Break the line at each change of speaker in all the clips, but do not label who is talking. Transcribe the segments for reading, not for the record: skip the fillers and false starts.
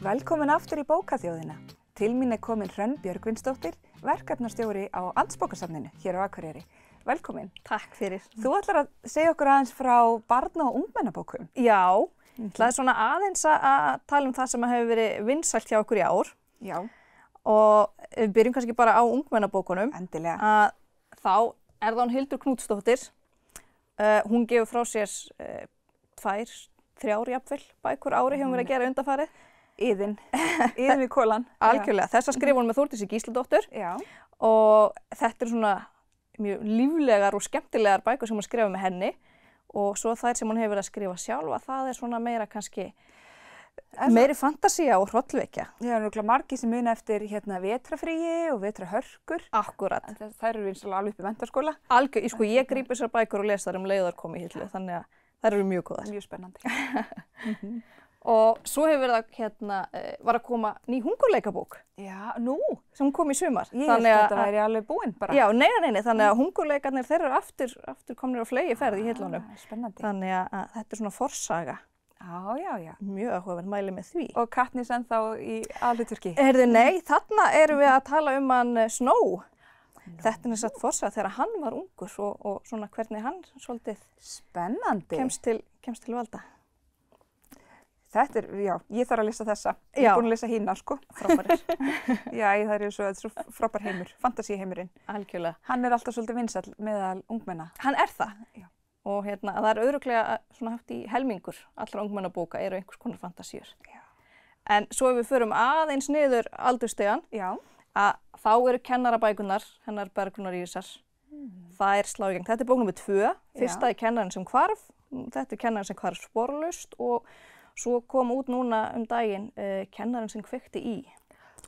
Velkomin aftur í bókaþjóðina. Til mín komin Hrönn Björgvinsdóttir, verkefnastjóri á Landsbókasafninu hér á Akureyri. Velkomin.
Takk fyrir.
Þú ætlar að segja okkur aðeins frá barna- og ungmennabókum.
Já, það svona aðeins að tala það sem hefur verið vinsælt hjá okkur í ár.
Já.
Og við byrjum kannski bara á ungmennabókunum.
Endilega.
Þá það hún Hildur Knútsdóttir. Hún gefur frá sér 2-3 jafnvel bækur ári hefur verið að gera undanfarið.
Iðin við kolan.
Algjörlega. Þessa skrifa hún með Þórdísi Gísladóttur.
Já.
Og þetta svona mjög líflegar og skemmtilegar bækur sem hún skrifa með henni. Og svo þær sem hún hefur verið að skrifa sjálfa, það svona meira kannski meiri fantasía og hrollvekja.
Það eru margir sem muna eftir vetrarfríi og vetrarhörkur.
Akkurat.
Þær eru vinsalega alveg upp í menntaskóla.
Algjör, ég gríp þessar bækur og les þar leið þær komi í hillu, þannig að þær eru mjög góðar.
Mjög spennandi.
Og svo hefur verið var að koma ný hungurleikabók.
Já, nú.
Sem kom í sumar.
Ég held að þetta væri alveg búin bara.
Já, nei, þannig að hungurleikarnir þeir eru aftur komnir á fleygiferð í hillunum.
Spennandi.
Þannig að þetta svona forsaga.
Já.
Mjög áhugavert mæli með því.
Og Katniss ennþá í aðhlutverki?
Nei, þarna erum við að tala hann Snow. Þetta satt forsaga þegar hann var ungur og svona hvernig hann svolítið
spennandi
kemst til valda.
Þetta ég þarf að lesa þessa. Ég búin að lesa hína, sko.
Frábærir.
Já, það eru svo frábær heimur, fantasíheimurinn.
Algjörlega.
Hann alltaf svolítið vinsæll meðal ungmenna.
Hann það.
Já.
Og það örugglega svona haft í helmingur allra ungmennabóka eru einhvers konar fantasíur.
Já.
En svo ef við förum aðeins niður aldurstigann, þá eru kennarabækurnar hennar Bergrúnar Írisar. Það slá í gegn. Þetta bók númer 2. Fyrsta Kennarinn sem hvarf. Þetta Kennarinn sem hvarf sporlaust og svo kom út núna daginn Kennarinn sem kveikti í.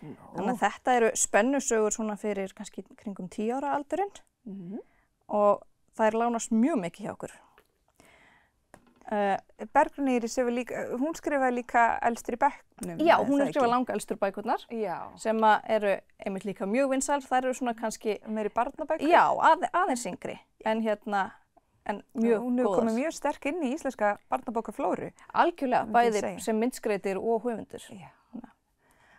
Þannig að þetta eru spennusögur svona fyrir kannski kringum 10 ára aldurinn. Og það lánast mjög mikið hjá okkur.
Bergrún Íris hún skrifaði líka Elstur í bekknum.
Já, hún skrifaði langaelstur bækurnar sem eru einmitt líka mjög vinsæl. Þær eru svona kannski
meiri barnabækur.
Já, aðeins yngri. En mjög
hún hefur komið mjög sterk inn í íslenska barnabókaflóru.
Algjörlega, bæði sem myndskreitir og höfundur.
Já.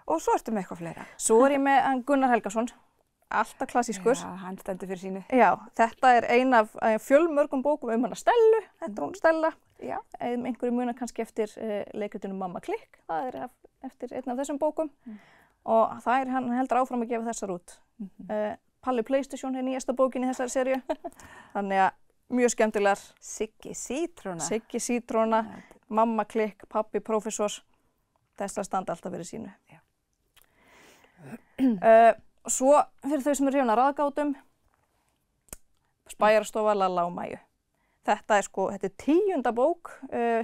Og svo ertu með eitthvað fleira.
Svo ég með Gunnar Helgason. Alltaf klassískur.
Já, hann stendur fyrir sínu.
Já, þetta ein af fjölmörgum bókum hana Stellu. Þetta hún Stella.
Já.
Einhverju muna kannski eftir leikritinu Mamma klikk. Það eftir einn af þessum bókum. Og hann heldur áfram að gefa þessar út. Palli PlayStation nýjasta bókin í þessari seríu. Þannig að mjög skemmtilegar.
Siggi Sítróna.
Siggi Sítróna, Mamma klikk, Pabbi prófessor. Þessar standa alltaf fyrir sínu. Já. Svo fyrir þau sem hrifin af ráðgátum, Spæjarastofa, Lalla og Maju. Þetta er 10. bók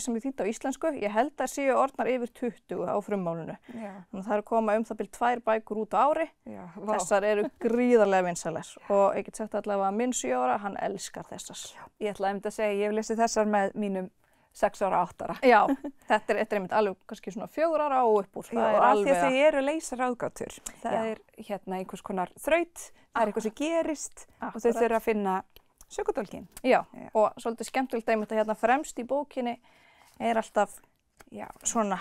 sem þýdd á íslensku. Ég held að séu orðnar yfir 20 á frummálinu. Þannig að það koma það bil 2 bækur út á ári.
Já,
þessar eru gríðarlega vinsælar. Og ég get sagt allavega að minn 7 ára, hann elskar þessar.
Ég ætla að segja, ég hef lesið þessar með mínum 6 ára, 8 ára.
Já, þetta er einmitt alveg kannski svona 4 ára og upp úr.
Já, og af því að þau eru að leysa ráðgátur. Það er einhvers konar þraut, það er eitthvað sem gerist og þau þurfa að finna sökudólgin.
Já, og svolítið skemmtilegt einmitt að fremst í bókinni alltaf svona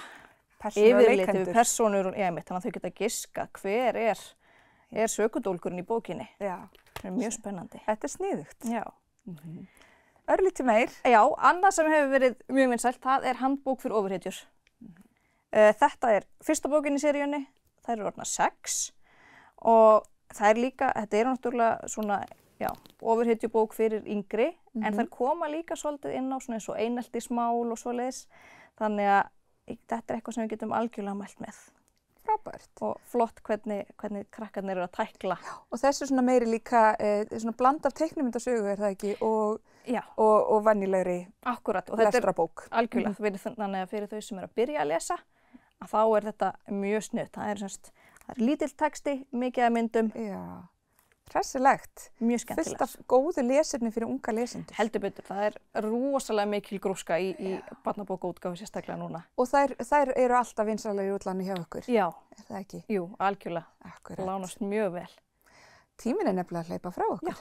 yfirlit yfir persónur og þannig að þau geta giska hver er sökudólgurinn í bókinni.
Já.
Það er mjög spennandi.
Þetta er sniðugt.
Já.
Örlítið meir.
Já, annað sem hefur verið mjög vinsælt, það er handbók fyrir ofurhetjur. Þetta er fyrsta bókin í seríunni, það eru orðnar 6 og það er líka, þetta er náttúrulega svona, ofurhetjubók fyrir yngri, en þær koma líka svolítið inn á svona eins og eineltismál og svoleiðis, þannig að þetta er eitthvað sem við getum algjörlega mælt með.
Frábært.
Og flott hvernig krakkarnir eru að tækla.
Og þessu svona meiri líka, svona bland af teiknimyndasögu það ekki, og venjulegri lestrabók.
Algjörlega, þannig að fyrir þau sem eru að byrja að lesa, að þá er þetta mjög snudd. Það er lítill texti, mikið af myndum.
Já, hressilegt.
Mjög skemmtilegt.
Fullt af góðu lesefni fyrir unga lesendur.
Heldur betur, það er rosalega mikil gróska í barnabókaútgáfu sérstaklega núna.
Og þær eru alltaf vinsælar í útláni hjá ykkur?
Já.
Er það ekki?
Jú, algjörlega.
Akkurat.
Lánast mjög vel.
Tíminn er nefnilega að hleypa frá okkur.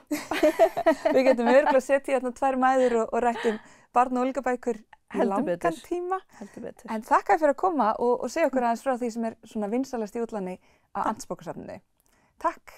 Við getum örugglega setið hérna 2 mæður og rætt barna- og unglingabækur langan tíma. En þakka fyrir að koma og segja okkur aðeins frá því sem er svona vinsælast í útláni á Amtsbókasafninu. Takk.